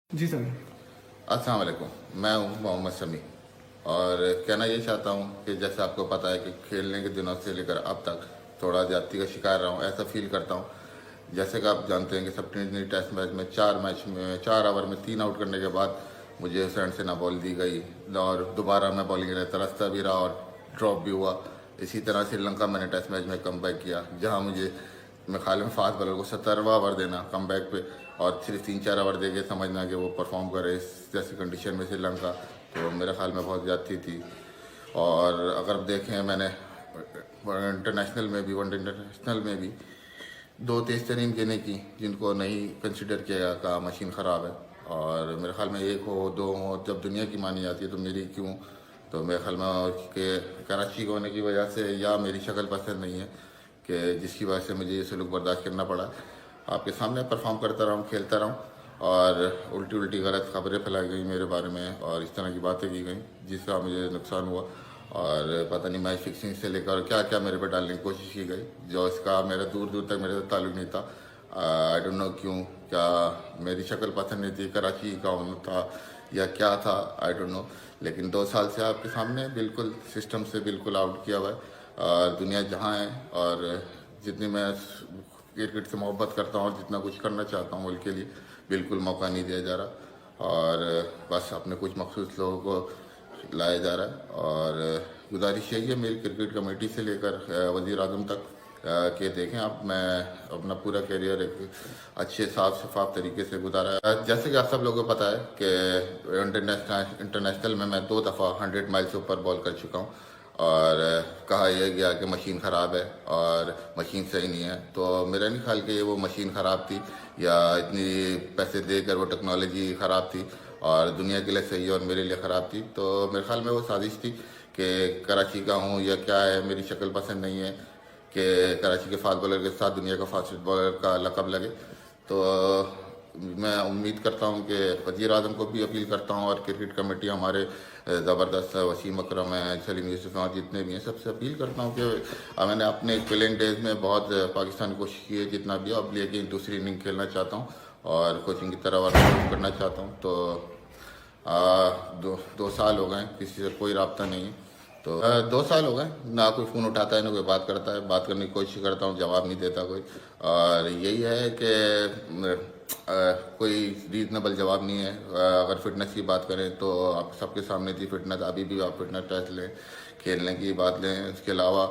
जी sir. अस्सलाम वालेकुम। मैं हूँ मोहम्मद शमी और कहना ये चाहता हूँ कि जैसे आपको पता है कि खेलने के दिनों से लेकर अब तक थोड़ा ज्यादती का शिकार रहा हूँ। ऐसा फील करता हूँ जैसे कि आप जानते हैं कि सब टी टेस्ट मैच में 4 ओवर में 3 आउट करने के बाद मुझे सेंट से ना बॉल दी गई और दोबारा मैं बॉलिंग के लिए तरसता भी रहा और ड्रॉप भी हुआ। इसी तरह श्रीलंका मैंने टेस्ट मैच में कम किया जहाँ मुझे मैं ख्याल में फास्ट बॉलर को 17वां ओवर देना कम पे और सिर्फ 3-4 ओवर दे के समझना कि वो परफॉर्म करे इस जैसी कंडीशन में श्रीलंका, तो मेरे ख्याल में बहुत ज़्यादती थी। और अगर आप देखें मैंने इंटरनेशनल में भी वनडे इंटरनेशनल में भी 2 तेज तरीन गेंदें की जिनको नहीं कंसिडर किया गया का मशीन ख़राब है। और मेरे ख्याल में 1 हो 2 हो जब दुनिया की मानी जाती है तो मेरी क्यों, तो मेरे ख्याल में कि कराची के होने की वजह से या मेरी शक्ल पसंद नहीं है कि जिसकी वजह से मुझे ये सलूक बर्दाश्त करना पड़ा। आपके सामने परफॉर्म करता रहा हूँ, खेलता रहा हूँ और उल्टी उल्टी गलत खबरें फैलाई गई मेरे बारे में और इस तरह की बातें की गई जिसका मुझे नुकसान हुआ। और पता नहीं मैच फिक्सिंग से लेकर क्या क्या मेरे पे डालने की कोशिश की गई जो इसका मेरा दूर दूर तक मेरे से ताल्लुक नहीं था। आई डोंट नो क्यों, क्या मेरी शक्ल पसंद नहीं थी, कराची का होना था या क्या था, आई डोंट नो। लेकिन 2 साल से आपके सामने बिल्कुल सिस्टम से बिल्कुल आउट किया हुआ है। और दुनिया जहाँ है और जितनी मैं क्रिकेट से मोहब्बत करता हूँ और जितना कुछ करना चाहता हूँ मुल्क के लिए बिल्कुल मौका नहीं दिया जा रहा और बस अपने कुछ मखसूस लोगों को लाया जा रहा है। और गुजारिश यही है मेरी क्रिकेट कमेटी से लेकर वज़ीर आज़म तक कि देखें आप, मैं अपना पूरा करियर एक अच्छे साफ शफाफ तरीके से गुजारा है। जैसे कि आप सब लोगों को पता है कि इंटरनेशनल में मैं 2 दफ़ा 100 माइल से ऊपर बॉल कर चुका हूँ और कहा यह गया कि मशीन ख़राब है और मशीन सही नहीं है। तो मेरा नहीं ख्याल कि ये वो मशीन ख़राब थी या इतनी पैसे देकर वो टेक्नोलॉजी ख़राब थी और दुनिया के लिए सही है और मेरे लिए ख़राब थी। तो मेरे ख्याल में वो साजिश थी कि कराची का हूँ या क्या है, मेरी शक्ल पसंद नहीं है कि कराची के फास्ट बॉलर के साथ दुनिया का फास्टेस्ट बॉलर का लक़ब लगे। तो मैं उम्मीद करता हूँ कि वज़ीर आज़म को भी अपील करता हूँ और क्रिकेट कमेटी हमारे ज़बरदस्त वसीम अकरम है, सलीम यूसुफ हैं और जितने भी हैं सबसे अपील करता हूँ कि मैंने अपने प्लेइंग डेज में बहुत पाकिस्तान की कोशिश की है जितना भी, अब लेकिन दूसरी इनिंग खेलना चाहता हूँ और कोचिंग की तरह वर्कआउट करना चाहता हूँ। तो 2 साल हो गए किसी से कोई रब्ता नहीं है। तो 2 साल हो गए ना कोई फ़ोन उठाता है ना कोई बात करता है, बात करने की कोशिश करता हूँ जवाब नहीं देता कोई। और यही है कि कोई रीज़नेबल जवाब नहीं है। अगर फिटनेस की बात करें तो आप सबके सामने थी फिटनेस, अभी भी आप फिटनेस टेस्ट लें, खेलने की बात लें। इसके अलावा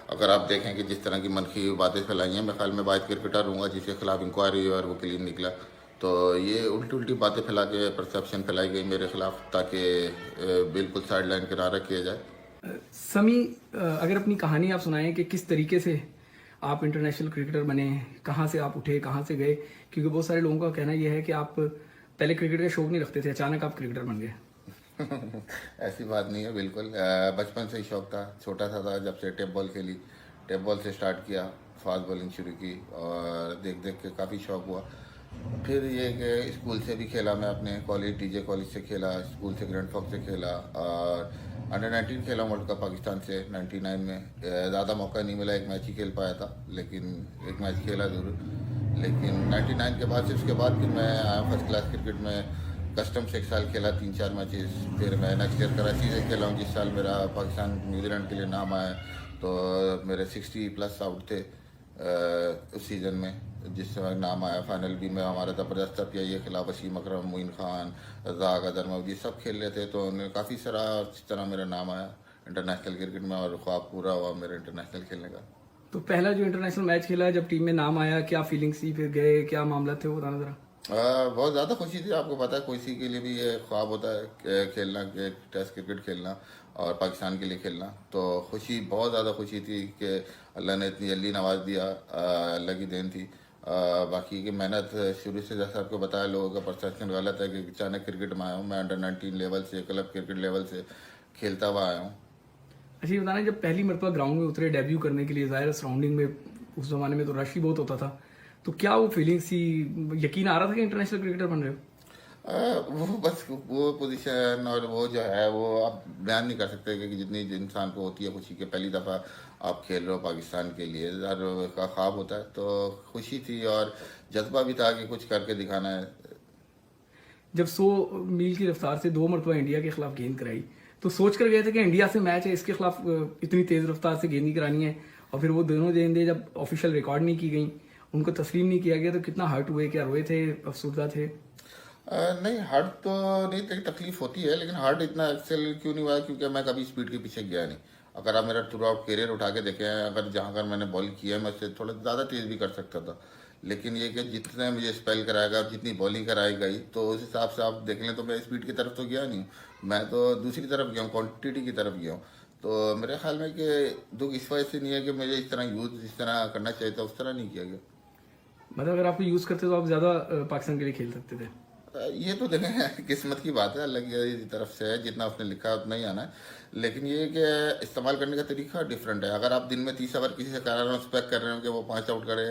अगर आप देखें कि जिस तरह की मनफी बातें फैलाई हैं, मैं ख्याल में वाहिद क्रिकेटर हूँगा जिसके खिलाफ इंक्वायरी हुई और वो क्लीन निकला। तो ये उल्टी उल्टी बातें फैला के परसेप्शन फैलाई गई मेरे खिलाफ ताकि बिल्कुल साइड लाइन किनारा किया जाए। समी, अगर अपनी कहानी आप सुनाएं कि किस तरीके से आप इंटरनेशनल क्रिकेटर बने, कहाँ से आप उठे, कहाँ से गए, क्योंकि बहुत सारे लोगों का कहना यह है कि आप पहले क्रिकेट का शौक नहीं रखते थे, अचानक आप क्रिकेटर बन गए। ऐसी बात नहीं है बिल्कुल। बचपन से ही शौक था, छोटा सा था जब से टेप बॉल खेली, टेप बॉल से स्टार्ट किया, फास्ट बॉलिंग शुरू की और देख देख के काफ़ी शौक हुआ। फिर ये कि स्कूल से भी खेला, मैं अपने कॉलेज टीजे कॉलेज से खेला, स्कूल से ग्रैंड फॉक्स से खेला और अंडर 19 खेला वर्ल्ड कप पाकिस्तान से 99 में। ज़्यादा मौका नहीं मिला, एक मैच ही खेल पाया था लेकिन एक मैच खेला ज़रूर। लेकिन 99 के बाद से उसके बाद फिर मैं आया फर्स्ट क्लास क्रिकेट में, कस्टम से 1 साल खेला 3-4 मैचेस। फिर मैं नेक्स्ट ईयर कराची से खेला हूँ जिस साल मेरा पाकिस्तान न्यूजीलैंड के लिए नाम आया। तो मेरे 60+ आउट थे उस सीज़न में जिस समय नाम आया। फाइनल भी मैं हमारा ज़बरदस्त था, ये खिलाफ वसीम अकरम, मोइन खान, रज़ाक, अदर मवदी सब खेल रहे थे। तो उन्हें काफ़ी सारा इस तरह मेरा नाम आया इंटरनेशनल क्रिकेट में और ख्वाब पूरा हुआ मेरा इंटरनेशनल खेलने का। तो पहला जो इंटरनेशनल मैच खेला, जब टीम में नाम आया, क्या फीलिंग्स थी, फिर गए, क्या मामला थे, वो बताना जरा। बहुत ज़्यादा खुशी थी। आपको पता है किसी के लिए भी ये ख्वाब होता है कि खेलना, कि टेस्ट क्रिकेट खेलना और पाकिस्तान के लिए खेलना। तो खुशी, बहुत ज़्यादा खुशी थी कि अल्लाह ने इतनी जल्दी नवाज दिया, अल्लाह की देन थी। बाकी की मेहनत शुरू से, जैसा आपको बताया, लोगों का परसेप्शन गलत है कि अचानक क्रिकेट में आया हूँ। मैं अंडर 19 लेवल से, क्लब क्रिकेट लेवल से खेलता हुआ आया हूँ। अच्छा, ये बताना, जब पहली मरतबा ग्राउंड में उतरे डेब्यू करने के लिए, ज़ाहिर सराउंडिंग में उस ज़माने में तो रश ही बहुत होता था, तो क्या वो फीलिंग्स थी, यकीन आ रहा था कि इंटरनेशनल क्रिकेटर बन रहे हो? वो बस वो पोजीशन और वो जो है वो आप बयान नहीं कर सकते कि जितनी इंसान को होती है खुशी के पहली दफ़ा आप खेल रहे हो पाकिस्तान के लिए, हर का ख्वाब होता है। तो खुशी थी और जज्बा भी था कि कुछ करके दिखाना है। जब 100 मील की रफ्तार से 2 मरतबा इंडिया के खिलाफ गेंद कराई, तो सोच कर गए थे कि इंडिया से मैच है, इसके खिलाफ इतनी तेज़ रफ्तार से गेंद नहीं करानी है, और फिर वो दोनों गेंदें जब ऑफिशियल रिकॉर्ड नहीं की गई, उनको तस्लीम नहीं किया गया, तो कितना हर्ट हुए, क्या रोए थे, अफसरदा थे? नहीं, हर्ट तो नहीं थी, तकलीफ होती है, लेकिन हर्ट इतना एक्सेल क्यों नहीं हुआ, क्योंकि मैं कभी स्पीड के पीछे गया नहीं। अगर आप मेरा थ्रू आउट करियर उठा के देखें, अगर जहाँ अगर मैंने बॉल किया है, मैं उससे थोड़ा ज़्यादा तेज़ भी कर सकता था, लेकिन ये कि जितने मुझे स्पेल कराया गया, जितनी बॉलिंग कराई गई, तो उस हिसाब से आप देख लें तो मैं स्पीड की तरफ तो गया नहीं, मैं तो दूसरी तरफ गया हूँ, क्वान्टिटी की तरफ गया हूँ। तो मेरे ख्याल में कि दुख इस वजह से नहीं है कि मुझे इस तरह यूज़ जिस तरह करना चाहिए था उस तरह नहीं किया गया। मतलब अगर आपको यूज़ करते तो आप ज़्यादा पाकिस्तान के लिए खेल सकते थे? ये तो देखें किस्मत की बात है, अल्लाह की तरफ से है, जितना उसने लिखा है उतना ही आना है, लेकिन ये कि इस्तेमाल करने का तरीका डिफरेंट है। अगर आप दिन में 30 ओवर किसी से करा रहे हो, एक्सपेक्ट कर रहे हो कि वो 5 आउट करे,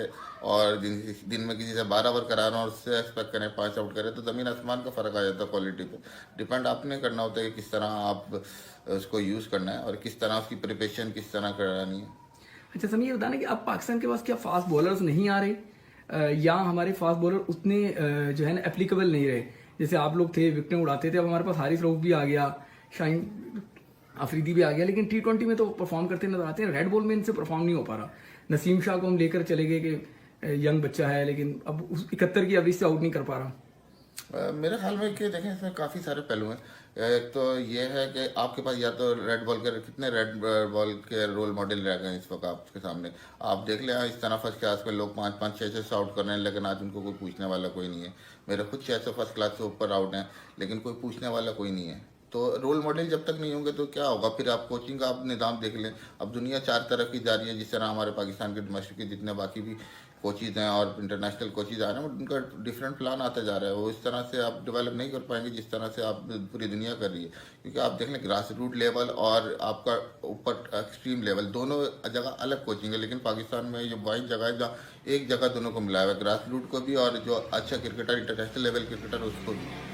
और दिन में किसी से 12 ओवर करा रहे हो और उससे एक्सपेक्ट करें 5 आउट करे, तो ज़मीन आसमान का फ़र्क आ जाता है क्वालिटी पे। डिपेंड आपने करना होता है कि किस तरह आप उसको यूज़ करना है और किस तरह उसकी प्रिपरेशन किस तरह करानी है। अच्छा समी, ये बताना कि अब पाकिस्तान के पास क्या फास्ट बॉलर्स नहीं आ रहे, या हमारे फास्ट बॉलर उतने जो है ना एप्लीकेबल नहीं रहे? जैसे आप लोग थे, विकेटें उड़ाते थे, अब हमारे पास हारिस रऊफ भी आ गया, शाहीन अफरीदी भी आ गया, लेकिन T20 में तो परफॉर्म करते नजर आते हैं, रेड बॉल में इनसे परफॉर्म नहीं हो पा रहा। नसीम शाह को हम लेकर चले गए कि यंग बच्चा है, लेकिन अब उस 71 की एवरेज से आउट नहीं कर पा रहा। मेरे ख्याल में कि देखें इसमें काफ़ी सारे पहलू हैं। एक तो ये है कि आपके पास या तो रेड बॉल के कितने रेड बॉल के रोल मॉडल रह गए इस वक्त आपके सामने। आप देख लें इस तरह फर्स्ट क्लास में लोग 5-5, 6-6 आउट कर रहे हैं, लेकिन आज उनको कोई पूछने वाला कोई नहीं है। मेरे खुद 600 फर्स्ट क्लास से ऊपर आउट हैं, लेकिन कोई पूछने वाला कोई नहीं है। तो रोल मॉडल जब तक नहीं होंगे तो क्या होगा? फिर आप कोचिंग का आप निज़ाम देख लें, अब दुनिया 4 तरफ की जा रही है, जिस तरह हमारे पाकिस्तान के डोमेस्टिक के जितने बाकी भी कोचेज हैं और इंटरनेशनल कोचेज आ रहे हैं, उनका डिफरेंट प्लान आता जा रहा है। वो इस तरह से आप डेवलप नहीं कर पाएंगे जिस तरह से आप पूरी दुनिया कर रही है, क्योंकि आप देख लें ग्रास रूट लेवल और आपका ऊपर एक्सट्रीम लेवल, दोनों जगह अलग कोचिंग है। लेकिन पाकिस्तान में ये वाइड जगह है जहाँ एक जगह दोनों को मिलाया हुआ है, ग्रास रूट को भी और जो अच्छा क्रिकेटर इंटरनेशनल लेवल क्रिकेटर उसको भी।